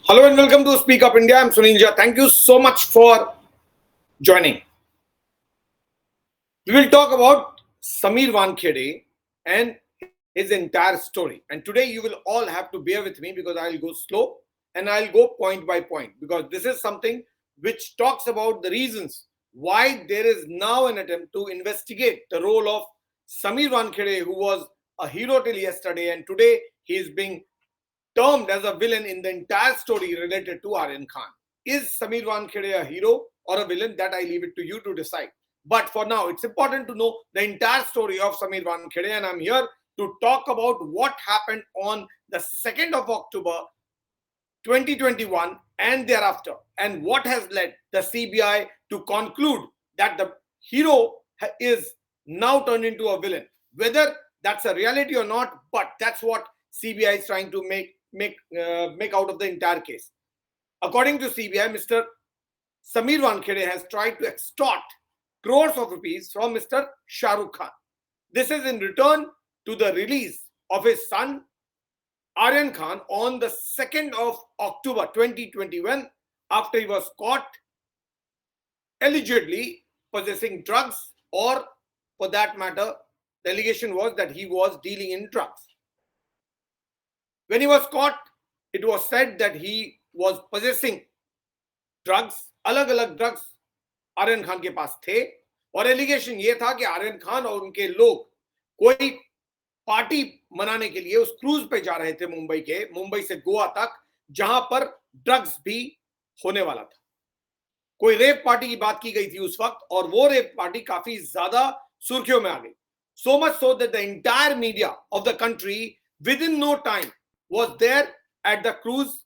Hello and welcome to Speak Up India. I'm Sunil Jha. Thank you so much for joining. We will talk about Samir Wankhede and his entire story. And today you will all have to bear with me because I'll go slow and I'll go point by point because this is something which talks about the reasons why there is now an attempt to investigate the role of Samir Wankhede, who was a hero till yesterday, and today he is being termed as a villain in the entire story related to Aryan Khan. Is Samir Wankhede a hero or a villain? That I leave it to you to decide. But for now, it's important to know the entire story of Samir Wankhede, and I'm here to talk about what happened on the 2nd of October 2021 and thereafter, and what has led the CBI to conclude that the hero is now turned into a villain. Whether that's a reality or not, but that's what CBI is trying to make out of the entire case. According to CBI, Mr. Samir Wankhede has tried to extort crores of rupees from Mr. Shah Rukh Khan. This is in return to the release of his son Aryan Khan on the 2nd of October 2021 after he was caught allegedly possessing drugs, or for that matter, the allegation was that he was dealing in drugs. When he was caught, it was said that he was possessing drugs, अलग अलग drugs Aryan Khan के पास थे, और allegation ये था कि आर्यन खान और उनके लोग कोई पार्टी मनाने के लिए उस क्रूज पे जा रहे थे मुंबई से गोवा तक, जहां पर ड्रग्स भी होने वाला था. कोई रेप पार्टी की बात की गई थी उस वक्त, और वो रेप पार्टी काफी ज्यादा सुर्खियों में आ गई. So much so that the entire media of the country within no time was there at the cruise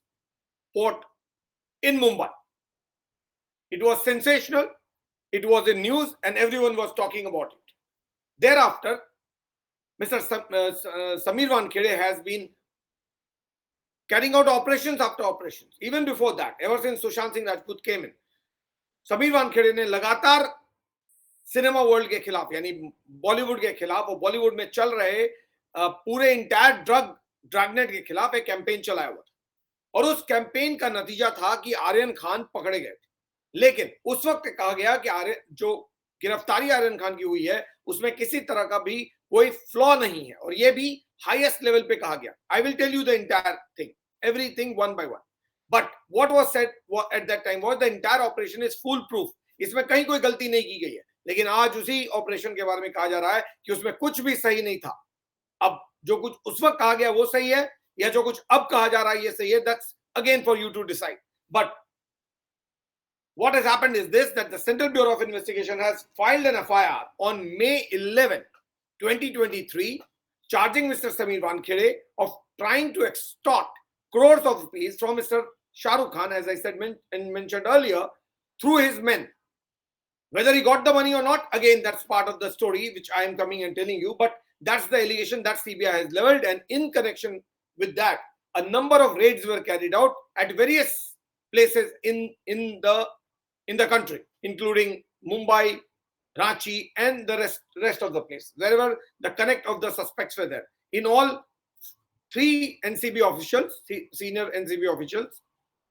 port in Mumbai. It was sensational, it was in news, and everyone was talking about it. Thereafter, Mr. Samir Wankhede has been carrying out operations after operations. Even before that, ever since Sushant Singh Rajput came in, Samir Wankhede ने लगातार cinema world के खिलाफ, यानी बॉलीवुड के खिलाफ, और बॉलीवुड में चल रहे पूरे इंटायर ड्रगनेट के खिलाफ एक कैंपेन चलाया हुआ था. और उस कैंपेन का नतीजा था कि आर्यन खान पकड़े गए थे. लेकिन उस वक्त कहा गया कि जो गिरफ्तारी आर्यन खान की हुई है उसमें किसी तरह का भी कोई फ्लॉ नहीं है, और ये भी हाईएस्ट लेवल पे कहा गया. I will tell you the entire thing, everything one by one. But what was said at that time was the entire operation is foolproof. इसमें कहीं कोई गलती नहीं की गई है. लेकिन आज उसी ऑपरेशन के बारे में कहा जा रहा है कि उसमें कुछ भी सही नहीं था. अब जो कुछ उस वक्त कहा गया वो सही है, या जो कुछ अब कहा जा रहा है ये सही है, that's again for you to decide. But what has happened is this, that the Central Bureau of Investigation has filed an FIR on May 11, 2023, charging Mr. Samir Wankhede of trying to extort crores of rupees from Mr. Shah Rukh Khan, as I said and mentioned earlier, through his men. Whether he got the money or not, again, that's part of the story which I am coming and telling you, but that's the allegation that CBI has leveled, and in connection with that, a number of raids were carried out at various places in the country, including Mumbai, Ranchi, and the rest of the place, wherever the connect of the suspects were there. In all, 3 NCB officials, senior NCB officials,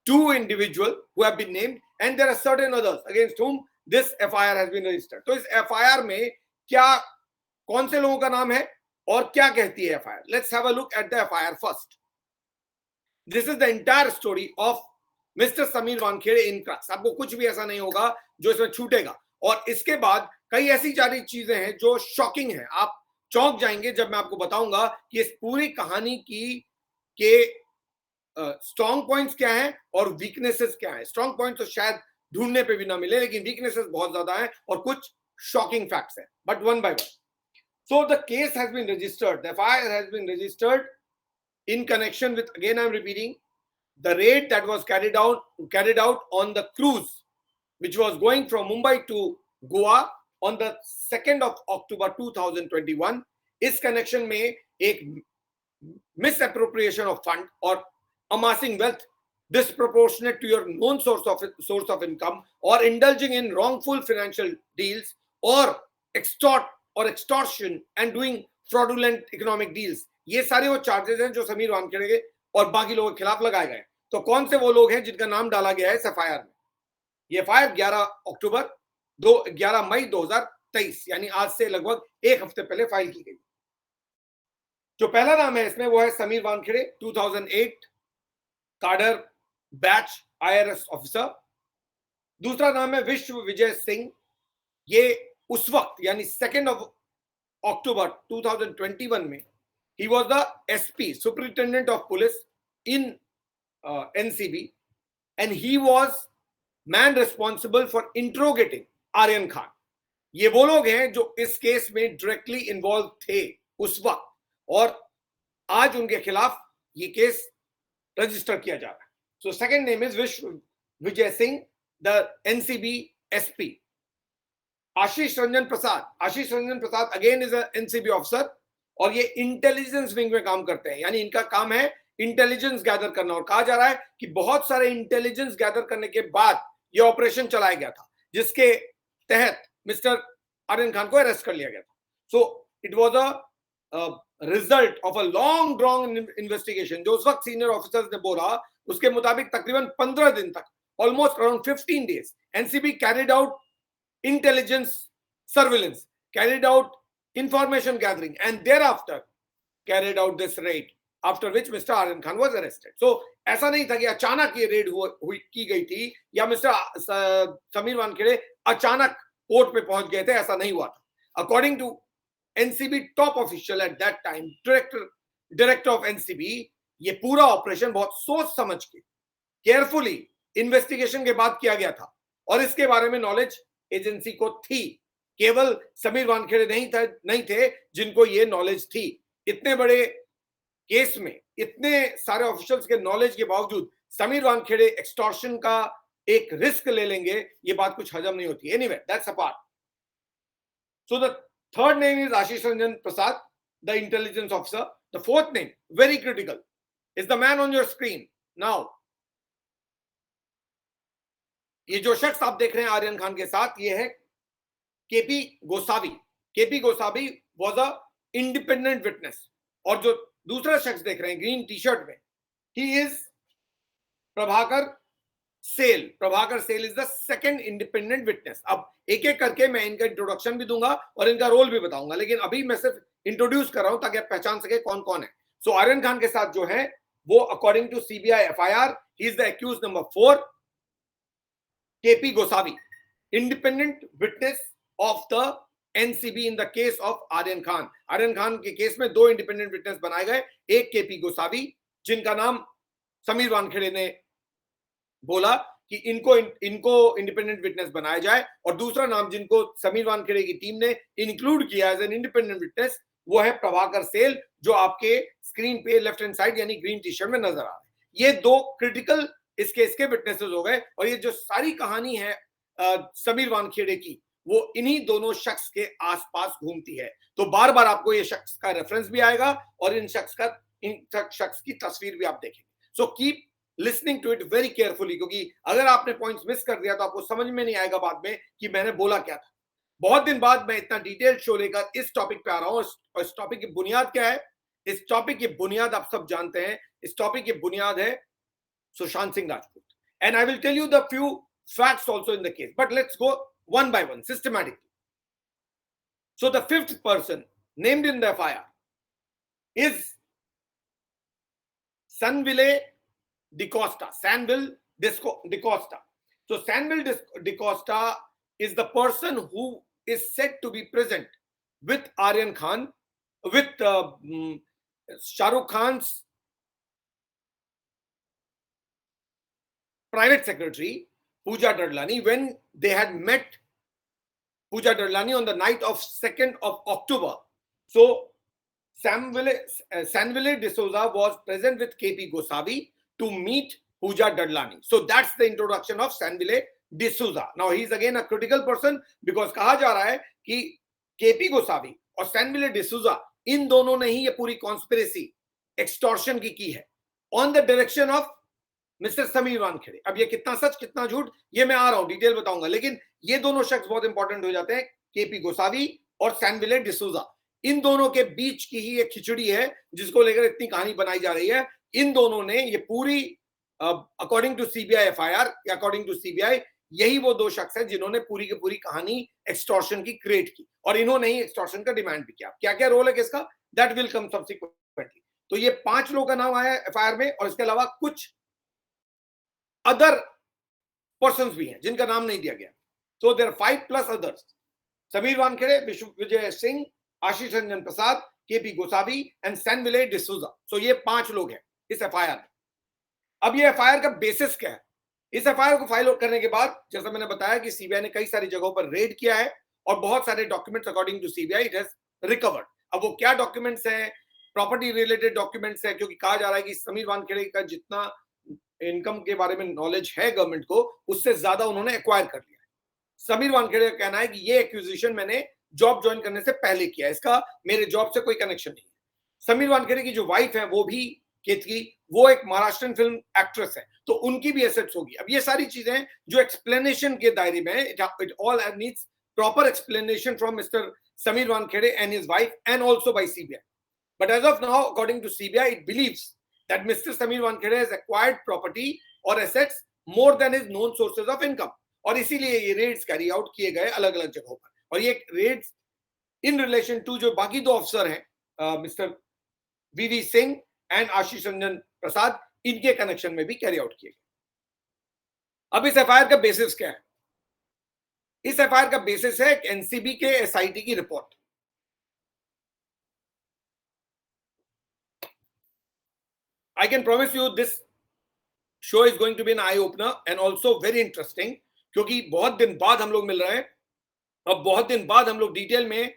2 individuals who have been named, and there are certain others against whom this FIR has been registered. तो इस FIR में क्या, कौन से लोगों का नाम है और क्या कहती है FIR? Let's have a look at the FIR first. This is the entire story of mister Sameer Wankhede in crux. आपको कुछ भी ऐसा नहीं होगा जो इसमें छूटेगा. और इसके बाद कई ऐसी सारी चीजें हैं जो शॉकिंग है. आप चौंक जाएंगे जब मैं आपको बताऊंगा कि इस पूरी कहानी के स्ट्रॉन्ग पॉइंट्स क्या हैं और वीकनेसेस क्या हैं. स्ट्रॉन्ग पॉइंट्स तो शायद ढूंढने पे भी ना मिले, लेकिन वीकनेसेस बहुत ज्यादा हैं और कुछ शॉकिंग फैक्ट्स हैं. But one by one. So the case has been registered, the FIR has been registered in connection with, again I'm repeating, the raid that was carried out on the cruise which was going from Mumbai to Goa on the 2nd of October 2021. इस connection में एक misappropriation of fund or amassing wealth disproportionate to your known source of income, or indulging in wrongful financial deals, or extortion and doing fraudulent economic deals. ये सारे वो charges हैं जो समीर वानखेड़े के और बाकी लोगों के खिलाफ लगाए गए. तो कौन से वो लोग हैं जिनका नाम डाला गया है इस एफआईआर में? ये एफआईआर 11 मई 2023 यानी आज से लगभग एक हफ्ते पहले फाइल की गई। जो पहला नाम है इसमें वो है Sameer Wankhede, 2008 cadre batch IRS officer. दूसरा नाम है विश्व विजय सिंह, ये उस वक्त यानी 2 अक्टूबर 2021 में he was the SP, Superintendent of Police in NCB, and he was man responsible for interrogating Aryan Khan. ये वो लोग हैं जो इस केस में डायरेक्टली इन्वॉल्व थे उस वक्त, और आज उनके खिलाफ ये केस रजिस्टर किया जा रहा है। So second name is Vishwa Vijay Singh, the NCB SP. Ashish Ranjan Prasad again is NCB officer, और ये इंटेलिजेंस विंग में काम करते हैं, यानी इनका काम है इंटेलिजेंस गैदर करना। और कहा जा रहा है कि बहुत सारे इंटेलिजेंस गैदर करने के बाद ये ऑपरेशन चलाया गया था, जिसके तहत मिस्टर आर्यन खान को अरेस्ट कर लिया गया था। So it was a result of a long drawn investigation. जो उस वक्त सीनियर ऑफिसर्स ने बोला उसके मुताबिक तकरीबन 15 दिन तक, almost around 15 days, NCB carried out intelligence surveillance, carried out information gathering, and thereafter carried out this raid, after which Mr. Aryan Khan was arrested. So ऐसा नहीं था कि अचानक ये रेड की गई थी, या मिस्टर समीर वानखेड़े अचानक कोर्ट पे पहुंच गए थे, ऐसा नहीं हुआ था। According to NCB top official at that time, director of NCB, ये पूरा ऑपरेशन बहुत सोच समझ के केयरफुली इन्वेस्टिगेशन के बाद किया गया था, और इसके बारे में नॉलेज एजेंसी को थी। केवल समीर वानखेड़े नहीं थे जिनको ये नॉलेज थी। इतने बड़े केस में इतने सारे ऑफिशियल्स के नॉलेज के बावजूद समीर वानखेड़े एक्सटॉर्शन का एक रिस्क ले लेंगे, ये बात कुछ हजम नहीं होती। Anyway, that's a part. So the third name is Ashish Ranjan Prasad, the intelligence officer. The fourth name, very critical, is the man on your screen now. ये जो शख्स आप देख रहे हैं आर्यन खान के साथ, ये है KP Gosavi. KP Gosavi was a independent witness, और जो दूसरा शख्स देख रहे हैं ग्रीन टी शर्ट में, he is Prabhakar Sail. Prabhakar Sail is the second independent witness. अब एक एक करके मैं इनका इंट्रोडक्शन भी दूंगा और इनका रोल भी बताऊंगा, लेकिन अभी मैं सिर्फ इंट्रोड्यूस कर रहा हूं ताकि आप पहचान सके कौन कौन है। सो आर्यन खान के साथ जो है वो according to CBI FIR, he is the accused number 4, KP Gosavi, independent witness of the NCB in the case of Aryan Khan. Aryan Khan के केस में 2 इंडिपेंडेंट विटनेस बनाए गए, एक केपी गोसावी जिनका नाम समीर वानखेड़े ने बोला कि इनको इंडिपेंडेंट विटनेस बनाया जाए, और दूसरा नाम जिनको समीर वानखेड़े की टीम ने इंक्लूड किया एज एन इंडिपेंडेंट विटनेस, वो है प्रभाकर सेल, जो आपके स्क्रीन पे लेफ्ट हैंड साइड यानी ग्रीन टी शर्ट में नजर आ रहा है। ये 2 क्रिटिकल इस केस के विटनेसेस हो गए, और ये जो सारी कहानी है समीर वानखेड़े की, वो इन्हीं दोनों शख्स के आसपास घूमती है। तो बार बार आपको ये शख्स का रेफरेंस भी आएगा और इन शख्स की तस्वीर भी आप देखेंगे। So keep listening to it very carefully, क्योंकि अगर आपने पॉइंट्स मिस कर दिया तो आपको समझ में नहीं आएगा बाद में कि मैंने बोला क्या था। बहुत दिन बाद मैं इतना डिटेल शो लेकर इस टॉपिक पे आ रहा हूं, और इस टॉपिक की बुनियाद क्या है? इस टॉपिक की बुनियाद आप सब जानते हैं। इस टॉपिक की बुनियाद है Sushant Singh Rajput, and I will tell you the few facts also in the case, but let's go one by one systematically. So the 5th person named in the FIR is Sanville DeCosta. Sanville DeCosta. So Sanville DeCosta is the person who is said to be present with Aryan Khan, with Shah Rukh Khan's private secretary Pooja Dadlani, when they had met Pooja Dadlani on the night of 2nd of October. So Sanville D'Souza was present with KP Gosavi to meet Pooja Dadlani. So that's the introduction of Sanville D'Souza. Now he is again a critical person because कहा जा रहा है कि KP Gosavi और Sanville D'Souza, इन दोनों ने ही ये पूरी कॉन्स्पिरेसी एक्सटॉर्शन की है on the direction of mister Sameer Wankhede. अब ये कितना सच कितना झूठ ये मैं आ रहा हूं, डिटेल बताऊंगा, लेकिन ये दोनों शख्स बहुत इंपॉर्टेंट हो जाते हैं, केपी गोसावी और सैनविले डिसूजा। इन दोनों के बीच की ही एक खिचड़ी है जिसको लेकर इतनी कहानी बनाई जा रही है। इन दोनों ने ये पूरी according to CBI FIR, according to CBI, यही वो दो शख्स हैं जिन्होंने पूरी की पूरी कहानी एक्सटॉर्शन की क्रिएट की, और इन्होंने ही एक्सटॉर्शन का डिमांड भी किया। क्या क्या रोल है किसका, दैट विल कम सब्सिक्वेंटली। तो ये 5 लोगों का नाम आया एफआईआर में, और इसके अलावा कुछ अदर पर्संस भी हैं जिनका नाम नहीं दिया गया। So there 5 plus others, Sameer Wankhede, Vijay Singh, Ashish Ranjan Prasad, KP Gosavi and Sanville D'Souza. So ये 5 लोग हैं इस एफआईआर में। अब ये एफआईआर का बेसिस क्या है? इस एफआईआर को फाइल करने के बाद, जैसा मैंने बताया कि सीबीआई ने कई सारी जगहों पर रेड किया है और बहुत सारे documents according to CBI it has recovered. अब वो क्या डॉक्यूमेंट्स हैं? प्रॉपर्टी रिलेटेड डॉक्यूमेंट्स है, क्योंकि कहा जा रहा है कि समीर वानखेड़े का जितना इनकम के बारे में नॉलेज है गवर्नमेंट को, उससे ज्यादा उन्होंने एक्वायर कर लिया है। समीर वानखेड़े का कहना है कि ये एक्विजिशन मैंने जॉब ज्वाइन करने से पहले किया, इसका मेरे जॉब से कोई कनेक्शन नहीं है। समीर वानखेड़े की जो वाइफ है वो भी केतकी, वो एक महाराष्ट्रन फिल्म एक्ट्रेस है, तो उनकी भी एसेट्स होगी। अब ये सारी चीजें जो एक्सप्लेनेशन के दायरे में, it all needs proper explanation from mister Samir Wankhede and his wife, and also by CBI. But as of now, according to CBI, it believes that Mr. Samir Wankhede has acquired property or assets more than his known sources of income. और इसीलिए ये Reds carry out किए गए अलग अलग जगहों पर, और ये रेड्स इन रिलेशन टू जो बाकी दो अफसर हैं, मिस्टर वीवी सिंह एंड आशीष रंजन प्रसाद, इनके कनेक्शन में भी कैरी आउट किए गए। अब इस एफआईआर का बेसिस क्या है? इस एफआईआर का बेसिस है एनसीबी के एसआईटी की report. I can promise you this show is going to be an eye opener and also very interesting, क्योंकि बहुत दिन बाद हम लोग मिल रहे हैं, अब बहुत दिन बाद हम लोग डिटेल में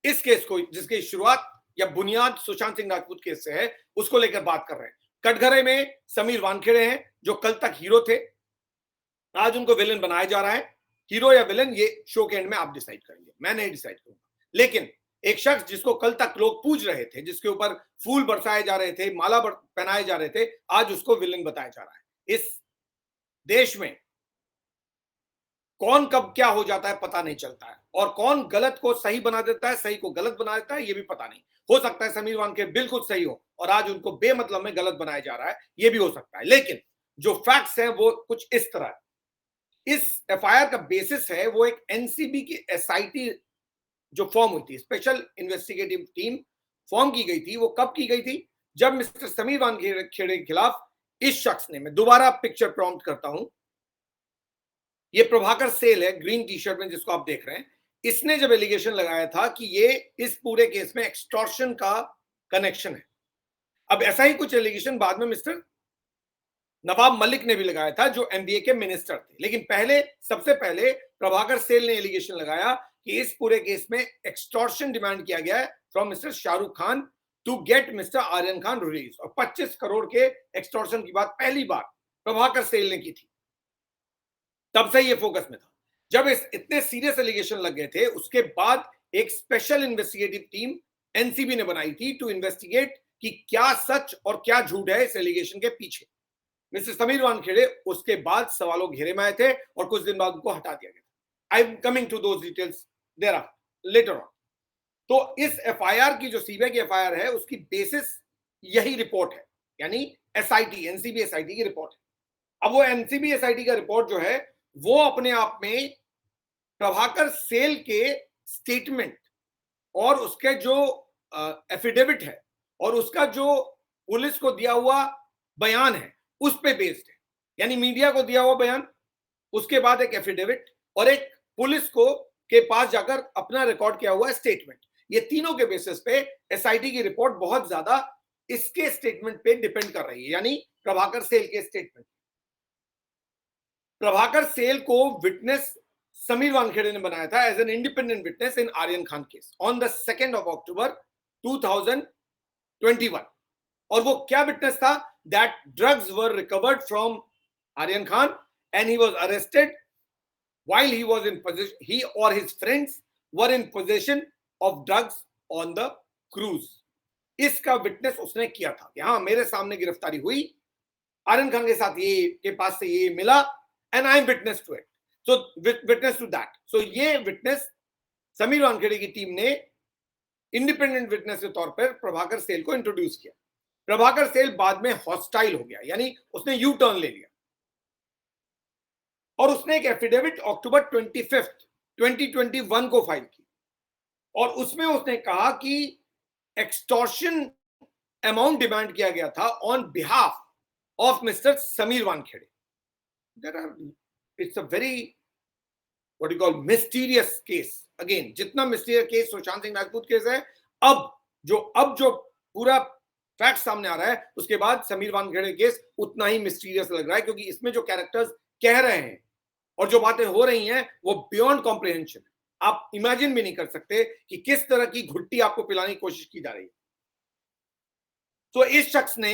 इस केस को, जिसकी शुरुआत या बुनियाद सुशांत सिंह राजपूत केस से है, उसको लेकर बात कर रहे हैं। कटघरे में समीर वानखेड़े हैं जो कल तक हीरो थे, आज उनको विलन बनाया जा रहा है। हीरो या विलन ये शो के एंड में आप डिसाइड करेंगे, मैं नहीं डिसाइड करूंगा। लेकिन एक शख्स जिसको कल तक लोग पूज रहे थे, जिसके ऊपर फूल बरसाए जा रहे थे, माला पहनाए जा रहे थे, आज उसको विलन बताया जा रहा है। इस देश में कौन कब क्या हो जाता है पता नहीं चलता है, और कौन गलत को सही बना देता है, सही को गलत बना देता है, ये भी पता नहीं। हो सकता है समीर वानखेड़े बिल्कुल सही हो और आज उनको बेमतलब में गलत बनाया जा रहा है, ये भी हो सकता है। लेकिन जो फैक्ट्स हैं वो कुछ इस तरह है। इस एफआईआर का बेसिस है वो एक एनसीबी की एसआईटी जो फॉर्म हुई थी, स्पेशल इन्वेस्टिगेटिव टीम फॉर्म की गई थी। वो कब की गई थी? जब मिस्टर समीर वानखेड़े के खिलाफ इस शख्स ने, मैं दोबारा पिक्चर प्रॉम्प्ट करता हूं, ये प्रभाकर सेल है ग्रीन टी शर्ट में जिसको आप देख रहे हैं, इसने जब एलिगेशन लगाया था कि ये इस पूरे केस में एक्सटॉर्शन का कनेक्शन है। अब ऐसा ही कुछ एलिगेशन बाद में मिस्टर नवाब मलिक ने भी लगाया था जो एमबीए के मिनिस्टर थे। लेकिन सबसे पहले प्रभाकर सेल ने एलिगेशन लगाया कि इस पूरे केस में एक्सटॉर्शन डिमांड किया गया है from mister Shahrukh Khan to get mister Aryan Khan release, और 25 करोड़ के एक्सटॉर्शन की बात पहली बार प्रभाकर सेल ने की थी। तब से ये फोकस में था। जब इतने सीरियस एलिगेशन लग गए थे, उसके बाद एक स्पेशल इन्वेस्टिगेटिव टीम एनसीबी ने बनाई थी टू इन्वेस्टिगेट कि क्या सच और क्या झूठ है इस एलिगेशन के पीछे। मिस्टर समीर वानखेड़े उसके बाद सवालों घेरे में आए थे और कुछ दिन बाद उनको हटा दिया गया था। I am coming to those details thereafter later on. तो इस एफआईआर की जो सीबीआई की एफआईआर है उसकी बेसिस यही रिपोर्ट है, यानी एसआईटी, एनसीबी एसआईटी की रिपोर्ट है। अब वो एनसीबी एसआईटी का रिपोर्ट जो है वो अपने आप में प्रभाकर सेल के स्टेटमेंट और उसके जो एफिडेविट है और उसका जो पुलिस को दिया हुआ बयान है उस पे बेस्ड है। यानी मीडिया को दिया हुआ बयान, उसके बाद एक एफिडेविट और एक पुलिस को के पास जाकर अपना रिकॉर्ड किया हुआ स्टेटमेंट, ये तीनों के बेसिस पे एसआईटी की रिपोर्ट बहुत ज्यादा इसके स्टेटमेंट पे डिपेंड कर रही है, यानी प्रभाकर सेल के स्टेटमेंट। प्रभाकर सेल को विटनेस समीर वानखेड़े ने बनाया था as an independent witness in Aryan Khan case on the 2nd of October 2021। और वो क्या विटनेस था? That drugs were recovered from Aryan Khan and he was arrested while he was in possession, he or his friends were in possession of drugs on the cruise। इसका witness उसने किया था कि हाँ मेरे सामने गिरफ्तारी हुई, आर्यन खान के साथ ये के पास से ये मिला and I am witness to it, so witness to that. So ये विटनेस समीर वानखेड़े की टीम ने इंडिपेंडेंट विटनेस के तौर पर प्रभाकर सेल को इंट्रोड्यूस किया। प्रभाकर सेल बाद में हॉस्टाइल हो गया, यानी उसने यू टर्न ले लिया और उसने एक एफिडेविट अक्टूबर 25, 2021 को फाइल की और उसमें उसने कहा कि एक्सटॉर्शन अमाउंट डिमांड किया गया था on behalf of mister Sameer Wankhede. It's a very what you call mysterious case. Again, जितना mysterious case Sushant Singh Rajput case है, अब जो पूरा फैक्ट सामने आ रहा है, उसके बाद समीर वानखेड़े केस उतना ही मिस्टीरियस लग रहा है, क्योंकि इसमें जो कैरेक्टर्स कह रहे हैं और जो बातें हो रही हैं वो बियॉन्ड कॉम्प्रिहेंशन. आप इमेजिन भी नहीं कर सकते कि किस तरह की घुट्टी आपको पिलाने की कोशिश की जा रही है. तो इस शख्स ने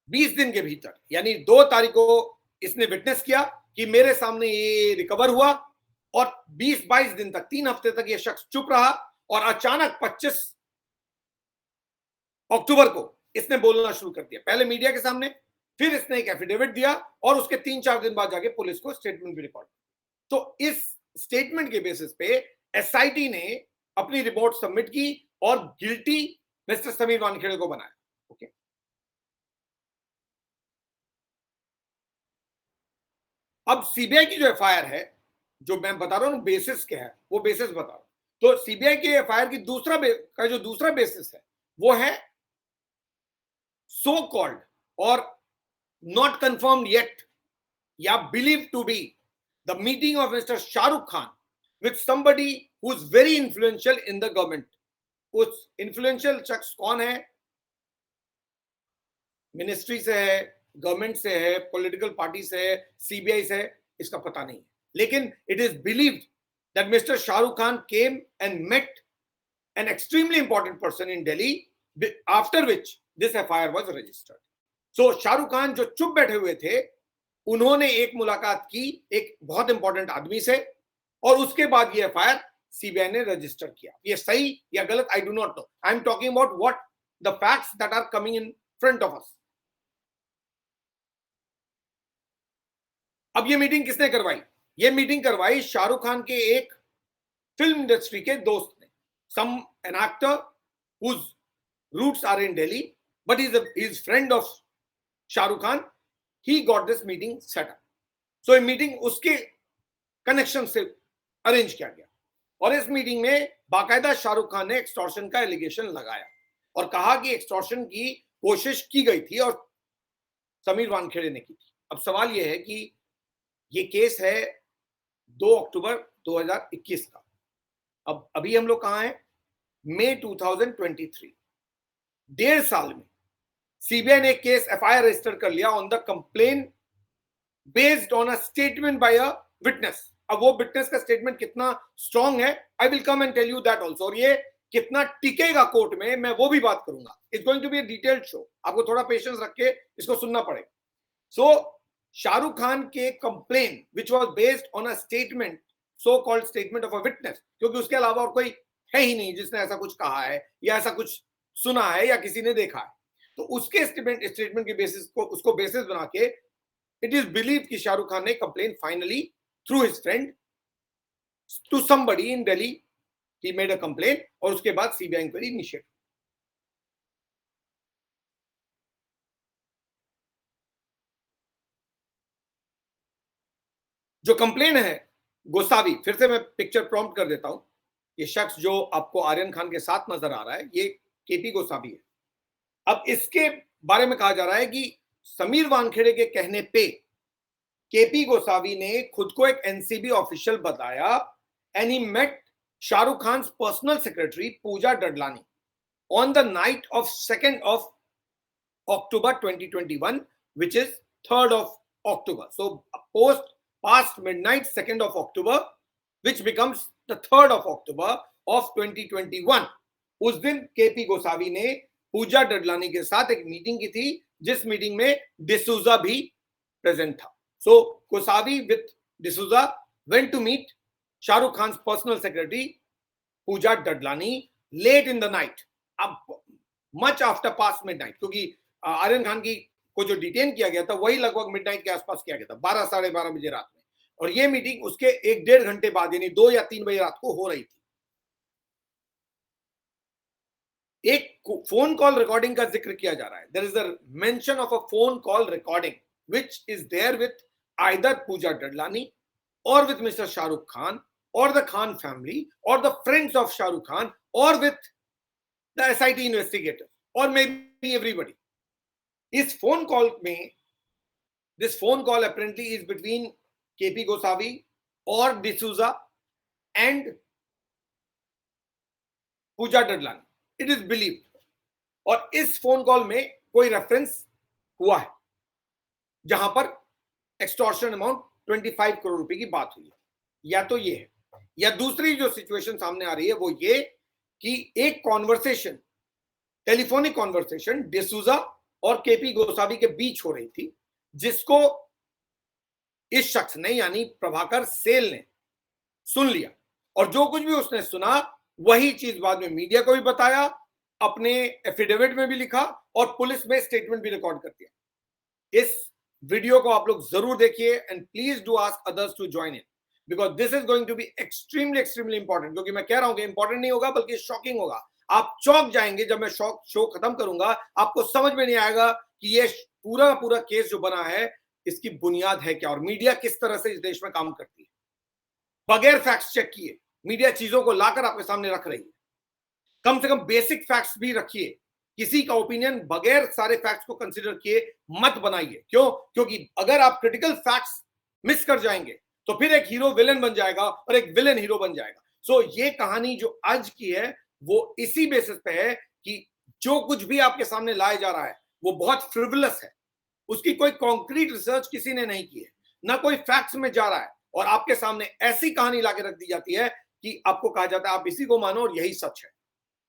20 दिन के भीतर, यानी 2 तारीख को इसने विटनेस किया कि मेरे सामने ये रिकवर हुआ और 20-22 दिन तक, 3 हफ्ते तक ये शख्स चुप रहा और अचानक 25 अक्टूबर को इसने बोलना शुरू कर दिया, पहले मीडिया के सामने, फिर इसने एक एफिडेविट दिया और उसके 3-4 दिन बाद जाके पुलिस को स्टेटमेंट भी रिकॉर्ड. तो इस स्टेटमेंट के बेसिस पे एसआईटी ने अपनी रिपोर्ट सबमिट की और गिल्टी मिस्टर समीर वानखेड़े को बनाया. ओके, अब सीबीआई की जो एफआईआर है, जो मैं बता रहा हूं बेसिस क्या है, वो बेसिस बता रहा हूं. तो सीबीआई की एफआईआर की जो दूसरा बेसिस है वो है सो कॉल्ड और नॉट कंफर्म्ड येट या believe to be the meeting of mister Shahrukh Khan with somebody who is very influential in the government. उस इन्फ्लुएंशियल शख्स कौन है? मिनिस्ट्री से है, गवर्नमेंट से है, पॉलिटिकल पार्टी से है, सीबीआई से है, इसका पता नहीं है. लेकिन it is believed that mister Shahrukh Khan came and met an extremely important person in Delhi, after which this FIR was registered. So Shahrukh Khan जो चुप बैठे हुए थे, उन्होंने एक मुलाकात की एक बहुत इंपॉर्टेंट आदमी से और उसके बाद ये FIR सीबीआई ने रजिस्टर किया. ये सही या गलत, I do not know. I am talking about what the facts that are coming in front of us. अब ये मीटिंग किसने करवाई? ये मीटिंग करवाई शाहरुख खान के एक फिल्म इंडस्ट्री के दोस्त ने. An actor whose roots are in Delhi, but he's friend of Shah Rukh Khan. He got this meeting set up. So, ये मीटिंग उसके कनेक्शन से अरेंज किया गया और इस मीटिंग में बाकायदा शाहरुख खान ने एक्सटॉर्शन का एलिगेशन लगाया और कहा कि एक्सटॉर्शन की कोशिश की गई थी और समीर वानखेड़े ने की थी. अब सवाल यह है कि ये केस है 2 अक्टूबर 2021 का. अब अभी हम लोग कहां हैं? मई 2023. 1.5 साल में सीबीआई ने केस एफआईआर रजिस्टर कर लिया on the complain based on a statement by a witness. अब वो विटनेस का स्टेटमेंट कितना स्ट्रांग है, I will come and tell you that also. और ये कितना टिकेगा कोर्ट में, मैं वो भी बात करूंगा. It's going to be a detailed show. आपको थोड़ा पेशेंस रख के इसको सुनना पड़ेगा. सो शाहरुख खान के complain which was based on a statement, so called statement of a witness, क्योंकि उसके अलावा और कोई है ही नहीं जिसने ऐसा कुछ कहा है या ऐसा कुछ सुना है या किसी ने देखा है. तो उसके स्टेटमेंट के बेसिस को, उसको बेसिस बना के इट इज बिलीव कि शाहरुख खान ने complain finally through his friend to somebody in Delhi, he made a complain और उसके बाद सीबीआई इंक्वायरी इनिशिएट. जो कंप्लेन है गोसावी, फिर से मैं पिक्चर प्रॉम्प्ट कर देता हूं. ये शख्स जो आपको आर्यन खान के साथ नजर आ रहा है, ये केपी गोसावी है. अब इसके बारे में कहा जा रहा है कि समीर वानखेड़े के कहने पे केपी गोसावी ने खुद को एक एनसीबी ऑफिशियल बताया and he met Shahrukh Khan personal secretary Pooja Dadlani on the night of 2nd of October 2021, which is 3rd of October. So past midnight 2nd of October, which becomes the 3rd of October of 2021. उस दिन KP Gosavi ने पूजा डडलानी के साथ एक meeting की थी, जिस meeting में डिसूजा भी प्रेजेंट था. So Gosavi with D'Souza went to meet Shahrukh Khan personal secretary Pooja Dadlani late in the night. अब मच आफ्टर पास्ट मिडनाइट, क्योंकि आर्यन खान की को जो डिटेन किया गया था वही लगभग मिडनाइट के आसपास किया गया था, 12 साढ़े 12 बजे रात में. और ये मीटिंग उसके 1-1.5 घंटे बाद यानी 2 या 3 बजे रात को हो रही थी. एक फोन कॉल रिकॉर्डिंग का जिक्र किया जा रहा है. There is a mention of a phone call recording which is there with either Pooja Dadlani और विद मिस्टर शाहरुख खान और द खान फैमिली और the friends of Shahrukh Khan और विद द एसआईटी इन्वेस्टिगेटर और मे बी एवरीबडी. इस फोन कॉल में, this phone call apparently is between KP Gosavi or D'Souza and Pooja Dadlani. It is believe. और इस फोन कॉल में कोई रेफरेंस हुआ है जहां पर एक्सटॉर्शन अमाउंट 25 करोड़ रुपए की बात हुई है. या तो ये है, या दूसरी जो सिचुएशन सामने आ रही है वो ये कि एक कॉन्वर्सेशन, टेलीफोनिक कॉन्वर्सेशन डिसूजा और केपी गोसावी के बीच हो रही थी, जिसको इस शख्स ने यानी प्रभाकर सेल ने सुन लिया. और जो कुछ भी उसने सुना वही चीज बाद में मीडिया को भी बताया, अपने एफिडेविट में भी लिखा और पुलिस में स्टेटमेंट भी रिकॉर्ड कर दिया. इस वीडियो को आप लोग जरूर देखिए and please do ask others to join in because this is going to be extremely important. क्योंकि मैं कह रहा हूं कि इंपॉर्टेंट नहीं होगा बल्कि शॉकिंग होगा. आप चौंक जाएंगे जब मैं शो खत्म करूंगा. आपको समझ में नहीं आएगा कि ये पूरा केस जो बना है इसकी बुनियाद है क्या और मीडिया किस तरह से इस देश में काम करती है. बगैर फैक्ट्स चेक किए मीडिया चीजों को लाकर आपके सामने रख रही है. कम से कम बेसिक फैक्ट्स भी रखिए. किसी का ओपिनियन बगैर सारे फैक्ट्स को कंसीडर किए मत बनाइए. क्यों? क्योंकि अगर आप क्रिटिकल फैक्ट्स मिस कर जाएंगे तो फिर एक हीरो विलेन बन जाएगा और एक विलेन हीरो बन जाएगा. सो ये कहानी जो आज की है वो इसी बेसिस पे है कि जो कुछ भी आपके सामने लाया जा रहा है वो बहुत फ्रिवलस है. उसकी कोई कॉन्क्रीट रिसर्च किसी ने नहीं की है, ना कोई फैक्ट्स में जा रहा है और आपके सामने ऐसी कहानी लाके रख दी जाती है कि आपको कहा जाता है आप इसी को मानो और यही सच है.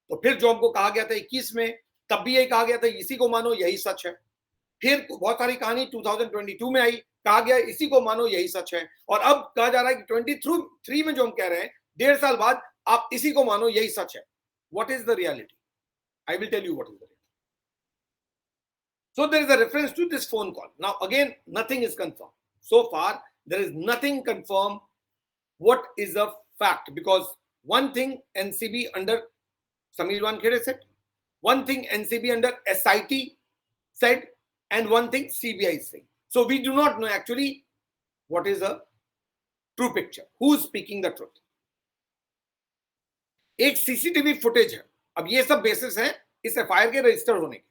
तो फिर जो हमको कहा गया था 21 में, तब भी यही कहा गया था इसी को मानो यही सच है. फिर बहुत सारी कहानी 2022 में आई, कहा गया इसी को मानो यही सच है. और अब कहा जा रहा है कि 23 में जो हम कह रहे हैं 1.5 साल बाद आप इसी को मानो यही सच है. What is the reality? I will tell you what is the reality. So there is a reference to this phone call. Now again, nothing is confirmed. So far, there is nothing confirmed what is a fact, because one thing NCB under Sameer Wankhede said, one thing NCB under SIT said, and one thing CBI is saying. So we do not know actually what is a true picture. Who is speaking the truth? एक CCTV footage है. अब ये सब basis है इस FIR के register होने के.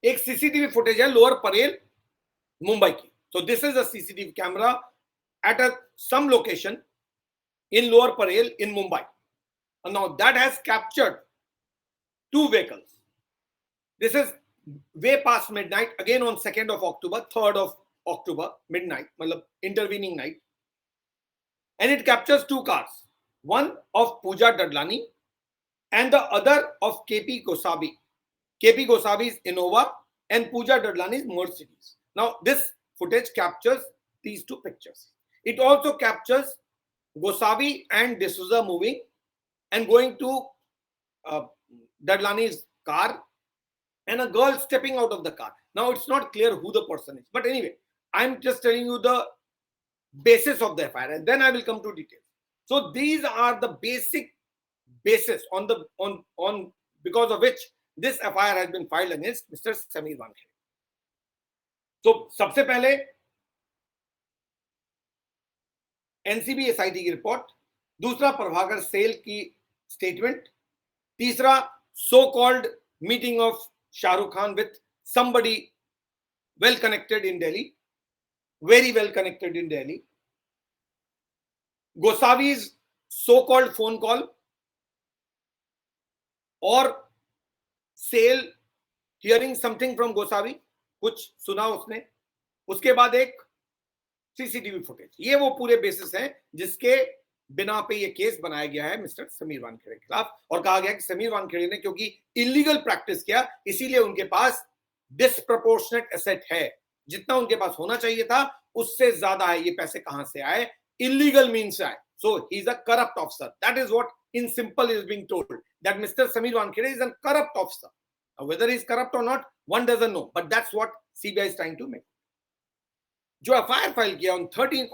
एक सीसीटीवी फुटेज है लोअर परेल मुंबई की. So this is a CCTV camera at some location in Lower Parel in Mumbai. And now that has captured 2 vehicles. This is way past midnight, again on 2nd of October, 3rd of October, midnight, matlab intervening night. And it captures 2 cars, one of Pooja Dadlani and the other of KP Gosavi. KP Gosavi's Innova and Pooja Dadlani's Mercedes. Now this footage captures these 2 pictures. It also captures Gosavi and D'Souza moving and going to Dadlani's car and a girl stepping out of the car. Now it's not clear who the person is, but anyway, I'm just telling you the basis of the FIR and then I will come to details. So these are the basic basis on because of which this FIR has been filed against Mr. Sameer Wankhede. तो सबसे पहले NCB SIT की report, दूसरा Prabhakar cell की statement, तीसरा so called meeting of Shahrukh Khan with somebody well connected in Delhi, very well connected in Delhi. Gosavi's so called phone call और Sail hearing something from Gosavi, कुछ सुना उसने. उसके बाद एक सीसीटीवी फुटेज. ये वो पूरे बेसिस हैं जिसके बिना पे ये केस बनाया गया है मिस्टर समीर वानखेड़े के खिलाफ. और कहा गया कि समीर वानखेड़े ने क्योंकि इलीगल प्रैक्टिस किया इसीलिए उनके पास डिसप्रपोर्शनेट एसेट है. जितना उनके पास होना चाहिए था उससे ज्यादा है. ये पैसे कहां से आए? इलीगल मीन्स से आए. So he is a corrupt officer. That is what in simple is being told, that Mr. Sameer Wankhede is a corrupt officer. Now, whether he is corrupt or not, one doesn't know, but that's what CBI is trying to make. जो FIR file किया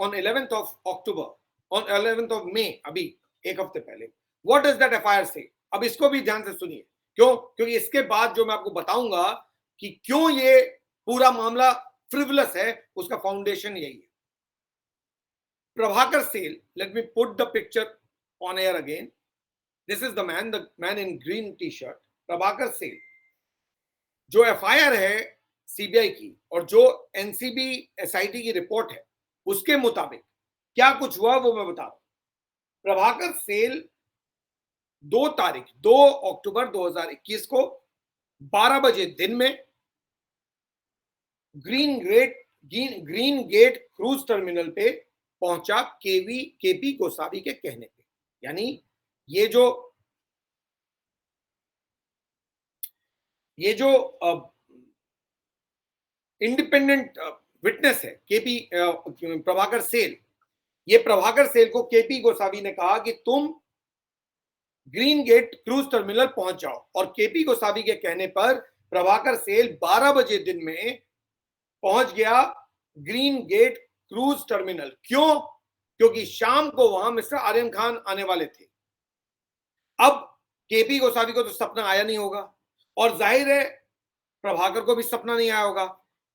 on 11th of October on 11th of May, अभी एक हफ्ते पहले. What does that FIR say? अब इसको भी ध्यान से सुनिए. क्यों? क्योंकि इसके बाद जो मैं आपको बताऊंगा कि क्यों ये पूरा मामला फ्रिवलस है, उसका फाउंडेशन यही है. Prabhakar Sale, let me put the picture on air again. This is the man in green t-shirt. Prabhakar Sale. जो FIR है सीबीआई की और जो एनसीबी एसआईटी की रिपोर्ट है, उसके मुताबिक क्या कुछ हुआ वो मैं बता रहा हूं. प्रभाकर सेल 2 अक्टूबर 2021 को 12 बजे दिन में ग्रीन गेट क्रूज टर्मिनल पे पहुंचा केपी गोसावी के कहने पे. यानी ये जो इंडिपेंडेंट विटनेस है प्रभाकर सेल, ये प्रभाकर सेल को केपी गोसावी ने कहा कि तुम ग्रीन गेट क्रूज टर्मिनल पहुंच जाओ. और केपी गोसावी के कहने पर प्रभाकर सेल 12 बजे दिन में पहुंच गया ग्रीन गेट क्रूज टर्मिनल. क्यों? क्योंकि शाम को वहां मिस्टर आर्यन खान आने वाले थे. अब केपी गोसावी को तो सपना आया नहीं होगा और जाहिर है प्रभाकर को भी सपना नहीं आया होगा.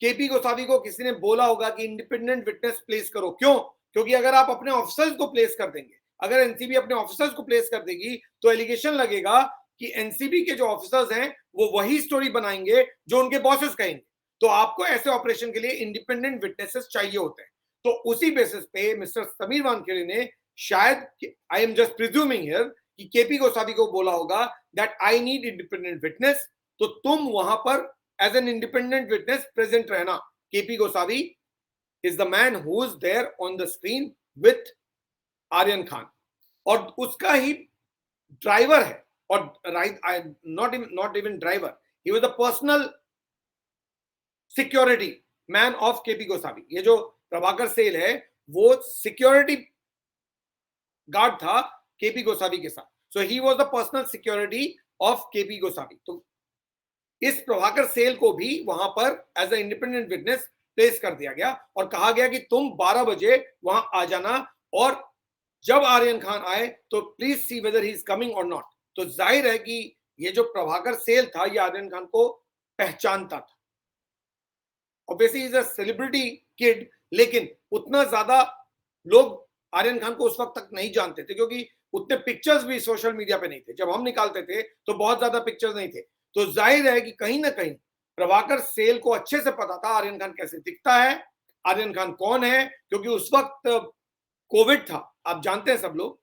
केपी गोसावी को किसी ने बोला होगा कि इंडिपेंडेंट विटनेस प्लेस करो. क्यों? क्योंकि अगर आप अपने ऑफिसर्स को प्लेस कर देंगे, अगर एनसीबी अपने ऑफिसर्स को प्लेस कर देगी तो एलिगेशन लगेगा कि एनसीबी के जो ऑफिसर्स हैं वो वही स्टोरी बनाएंगे जो उनके बॉसेस कहेंगे. तो आपको ऐसे ऑपरेशन के लिए इंडिपेंडेंट विटनेसेस चाहिए होते हैं. तो उसी बेसिस पे मिस्टर समीर वानखेड़े ने शायद, I am just presuming here, कि केपी गोसावी को बोला होगा that I need independent witness, तो तुम वहां पर as an independent witness present रहना. KP Gosavi is the man who is there on the screen with Aryan Khan और उसका ही ड्राइवर है. और not even driver, he was the personal security man of KP Gosavi. ये जो प्रभाकर सेल है वो सिक्योरिटी गार्ड था केपी गोसावी के साथ. So he was the personal security of KP Gosavi. तो इस प्रभाकर सेल को भी वहां पर as a independent witness place कर दिया गया और कहा गया कि तुम 12 बजे वहां आ जाना और जब आर्यन खान आए तो please see whether he is coming और नॉट. तो जाहिर है कि ये जो प्रभाकर सेल था ये आर्यन खान को पहचानता था. Obviously is a celebrity kid, लेकिन उतना ज्यादा लोग आर्यन खान को उस वक्त तक नहीं जानते थे क्योंकि उतने पिक्चर्स भी सोशल मीडिया पे नहीं थे. जब हम निकालते थे तो बहुत ज्यादा पिक्चर्स नहीं थे. तो जाहिर है कि कहीं ना कहीं प्रभाकर सेल को अच्छे से पता था आर्यन खान कैसे दिखता है, आर्यन खान कौन है, क्योंकि उस वक्त कोविड था, आप जानते हैं सब लोग,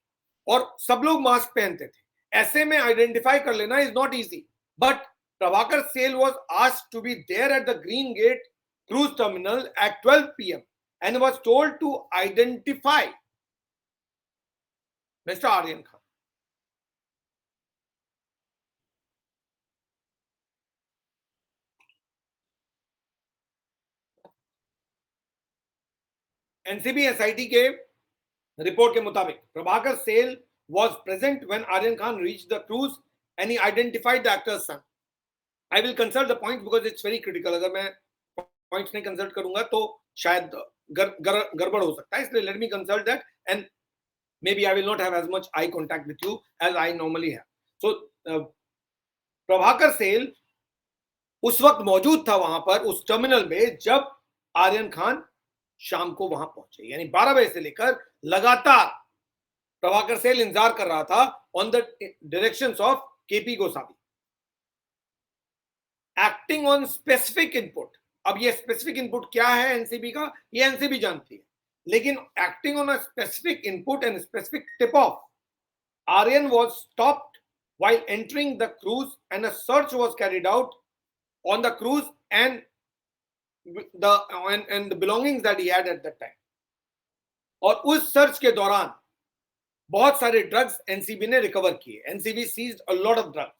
और सब लोग मास्क पहनते थे. ऐसे में आइडेंटिफाई कर लेना is not easy. But Prabhakar Sail was asked to be there at the green gate cruise terminal at 12 p.m. and was told to identify Mr. Aryan Khan. NCB SIT के रिपोर्ट के मुताबिक Prabhakar Sail was present when Aryan Khan reached the cruise and he identified the actor's son. I will consult the points because it's very critical. अगर मैं points नहीं consult करूंगा तो शायद गड़बड़ हो सकता है, इसलिए let me consult that and maybe I will not have as much I contact with you as I normally have. So Prabhakar Sail उस वक्त मौजूद था वहां पर उस टर्मिनल में जब आर्यन खान शाम को वहां पहुंचे. यानी 12 बजे से लेकर लगातार प्रभाकर सेल इंतजार कर रहा था on the directions of KP Gosavi, acting on specific input. अब ये स्पेसिफिक इनपुट क्या है एनसीबी का, ये एनसीबी जानती है, लेकिन acting on a specific input and specific tip off, Aryan was stopped while entering the cruise and a search was carried out on the cruise and the belongings that he had at that time. और उस search के दौरान बहुत सारे drugs NCB ने recover किए. NCB seized a lot of drugs.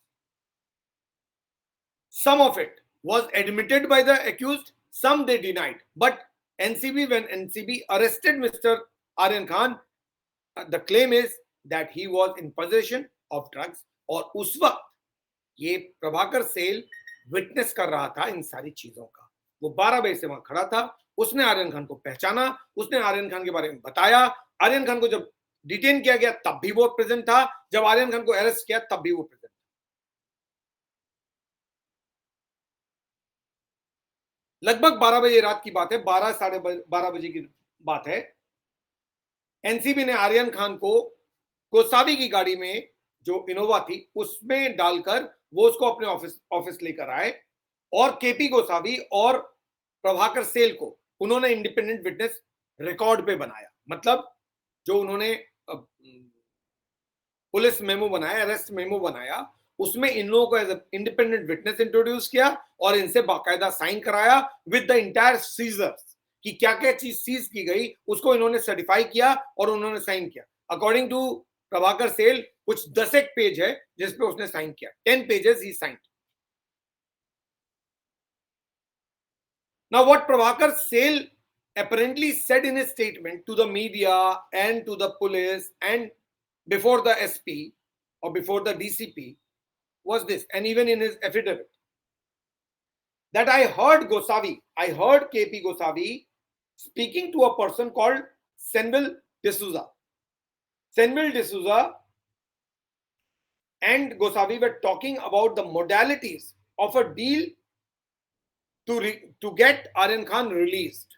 Some of it was admitted by the accused, some they denied. But when NCB arrested Mr. Aryan Khan, the claim is that he was in possession of drugs. और उस वक्त ये Prabhakar cell witness कर रहा था इन सारी चीजों का. वो 12 बजे से वहां खड़ा था. उसने आर्यन खान को पहचाना, उसने आर्यन खान के बारे में बताया. आर्यन खान को जब डिटेन किया गया तब भी वो प्रेजेंट था, जब आर्यन खान को अरेस्ट किया तब भी वो प्रेजेंट था। लगभग 12 बजे रात की बात है, 12 साढ़े 12 बजे की बात है। एनसीबी ने आर्यन खान को गोसावी की गाड़ी में, जो इनोवा थी, उसमें डालकर वो उसको अपने ऑफिस लेकर आए, और केपी गोसावी और प्रभाकर सेल को उन्होंने इंडिपेंडेंट विटनेस रिकॉर्ड पे बनाया। मतलब जो उन्होंने पुलिस मेमो बनाया, अरेस्ट मेमो बनाया, उसमें इन लोगों को एज इंडिपेंडेंट विटनेस इंट्रोड्यूस किया और इनसे बाकायदा साइन कराया विद द इंटायर सीजर्स, कि क्या क्या चीज सीज की गई उसको इन्होंने सर्टिफाई किया और उन्होंने साइन किया। अकॉर्डिंग टू प्रभाकर सेल कुछ 10 एक पेज है जिसपे उसने साइन किया, 10 पेजेस ही sign. Now, what Prabhakar Sale apparently said in his statement to the media and to the police and before the SP or before the DCP was this, and even in his affidavit, that I heard KP Gosavi speaking to a person called Senville D'Souza. Senville D'Souza and Gosavi were talking about the modalities of a deal to get Aryan Khan released.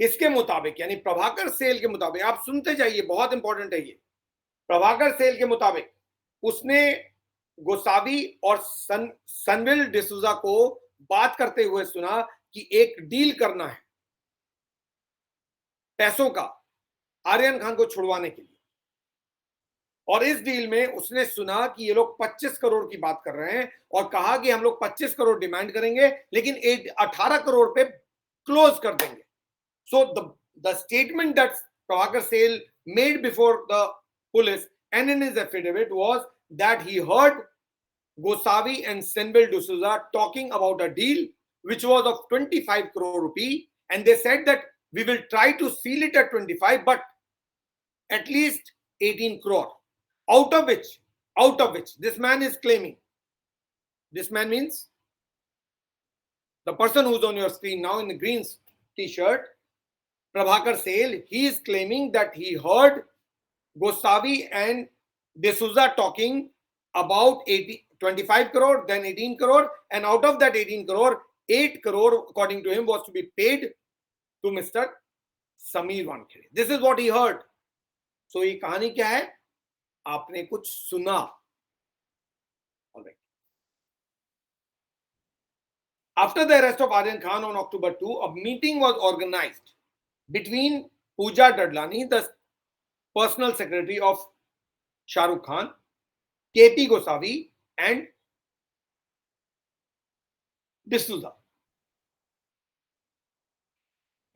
इसके मुताबिक, यानी प्रभाकर सेल के मुताबिक, आप सुनते जाइए, बहुत important है ये। प्रभाकर सेल के मुताबिक उसने गोसावी और सनविल डिसूजा को बात करते हुए सुना कि एक डील करना है पैसों का आर्यन खान को छुड़वाने के लिए, और इस डील में उसने सुना कि ये लोग 25 करोड़ की बात कर रहे हैं और कहा कि हम लोग 25 करोड़ डिमांड करेंगे लेकिन 18 करोड़ पे क्लोज कर देंगे। So the statement that Prabhakar Sale made before the police and in his affidavit was that he heard Gosavi and Senville D'Souza talking about a deal which was of 25 crore rupee, and they said that we will try to seal it at 25, but at least 18 crore, out of which this man is claiming. This man means the person who's on your screen now in the green t-shirt, Prabhakar Sale. He is claiming that he heard Gosavi and D'Souza talking about 25 crore, then 18 crore, and out of that 18 crore, 8 crore, according to him, was to be paid to Mr. Sameer Wankhede. This is what he heard. So ये कहानी क्या है? आपने कुछ सुना. All right. After the arrest of Aryan Khan on October 2, a meeting was organized between Pooja Dadlani, the personal secretary of Shah Rukh Khan, KP Gosavi, and D'Souza.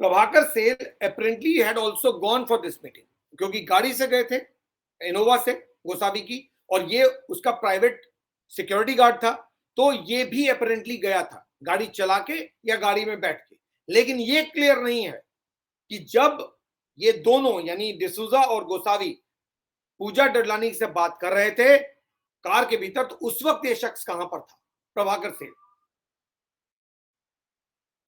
Prabhakar Sale apparently had also gone for this meeting, क्योंकि गाड़ी से गए थे, Innova से, गोसावी की, और ये उसका प्राइवेट सिक्योरिटी गार्ड था, तो ये भी अपेरेंटली गया था गाड़ी चला के या गाड़ी में बैठ के। लेकिन ये क्लियर नहीं है कि जब ये दोनों यानी डिसूजा और गोसावी पूजा डडलानी से बात कर रहे थे कार के भीतर, तो उस वक्त ये शख्स कहां पर था? प्रभाकर सेल।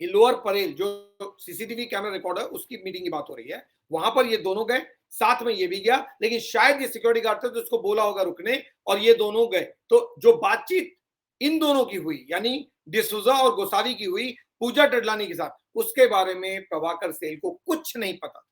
ये लोअर परेल जो सीसीटीवी कैमरा रिकॉर्ड है उसकी मीटिंग की बात हो रही है, वहां पर ये दोनों गए, साथ में ये भी गया, लेकिन शायद ये सिक्योरिटी गार्ड थे तो उसको बोला होगा रुकने, और ये दोनों गए। तो जो बातचीत इन दोनों की हुई, यानी डिसूजा और गोसावी की हुई पूजा डडलानी के साथ, उसके बारे में प्रभाकर सेल को कुछ नहीं पता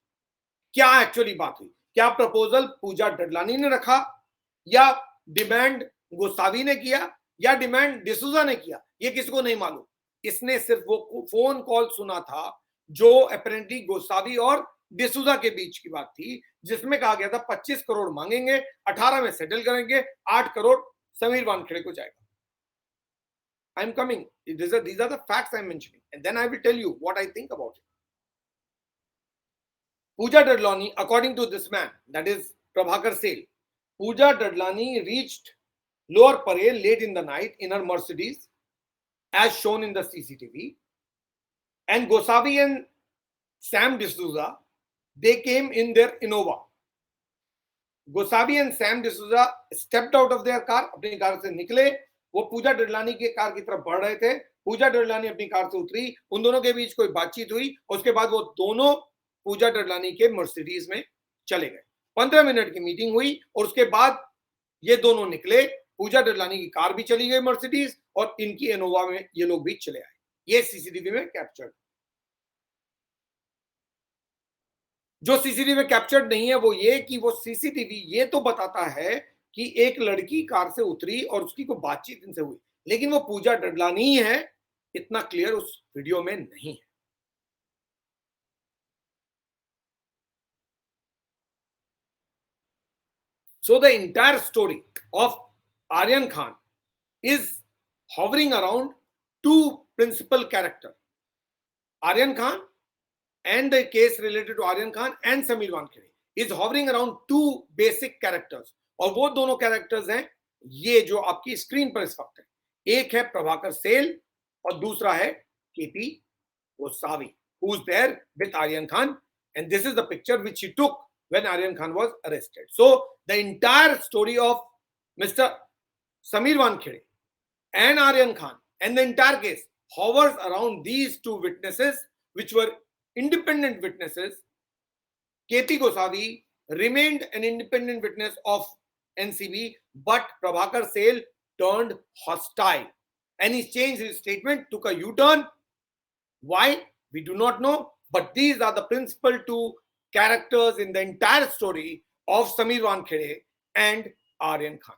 क्या एक्चुअली बात हुई। क्या प्रपोजल पूजा डडलानी ने रखा, या डिमांड गोसावी ने किया, या डिमांड डिसूजा ने किया, ये किसको नहीं मालूम। इसने सिर्फ वो फोन कॉल सुना था जो अपेरेंटली गोसावी और डिसूजा के बीच की बात थी, जिसमें कहा गया था 25 करोड़ मांगेंगे, 18 में सेटल करेंगे, 8 करोड़ समीर वानखेड़े को जाएगा। I am coming. These are the facts I am mentioning, and then I will tell you what I think about it. Pooja Dadlani, according to this man, that is Prabhakar Sale, Pooja Dadlani reached Lower Parel late in the night in her Mercedes, as shown in the CCTV, and Gosavi and Sam D'Souza, they came in their Innova. Gosavi and Sam D'Souza stepped out of their car, अपनी car से निकले, वो पूजा डडलानी के car की तरफ बढ़ रहे थे, पूजा डडलानी अपनी कार से उतरी, उन दोनों के बीच कोई बातचीत हुई, उसके बाद वो दोनों पूजा डडलानी के मर्सिडीज में चले गए। 15 मिनट की मीटिंग हुई और उसके बाद ये दोनों निकले। पूजा डडलानी की कार भी चली गई मर्सिडीज और इनकी इनोवा में ये लोग भी चले आए। ये सीसीटीवी में कैप्चर्ड। जो सीसीटीवी में कैप्चर्ड नहीं है वो ये कि वो सीसीटीवी ये तो बताता है कि एक लड़की कार से उतरी और उसकी कोई बातचीत इनसे हुई, लेकिन वो पूजा डडलानी ही है इतना क्लियर उस वीडियो में नहीं है। So the entire story of Aryan Khan is hovering around two principal characters, Aryan Khan, and the case related to Aryan Khan and Sameer Wankhede is hovering around two basic characters. और वो दोनों characters हैं ये जो आपकी screen पर इस वक्त है। एक है प्रभाकर सेल और दूसरा है KP Gosavi, who's there with Aryan Khan, and this is the picture which he took when Aryan Khan was arrested. So the entire story of Mr. Sameer Wankhede and Aryan Khan and the entire case hovers around these two witnesses, which were independent witnesses. KP Gosavi remained an independent witness of NCB, but Prabhakar Sale turned hostile and he changed his statement, took a U-turn. Why? We do not know, but these are the principal two characters in the entire story of Sameer Wankhede and Aryan Khan.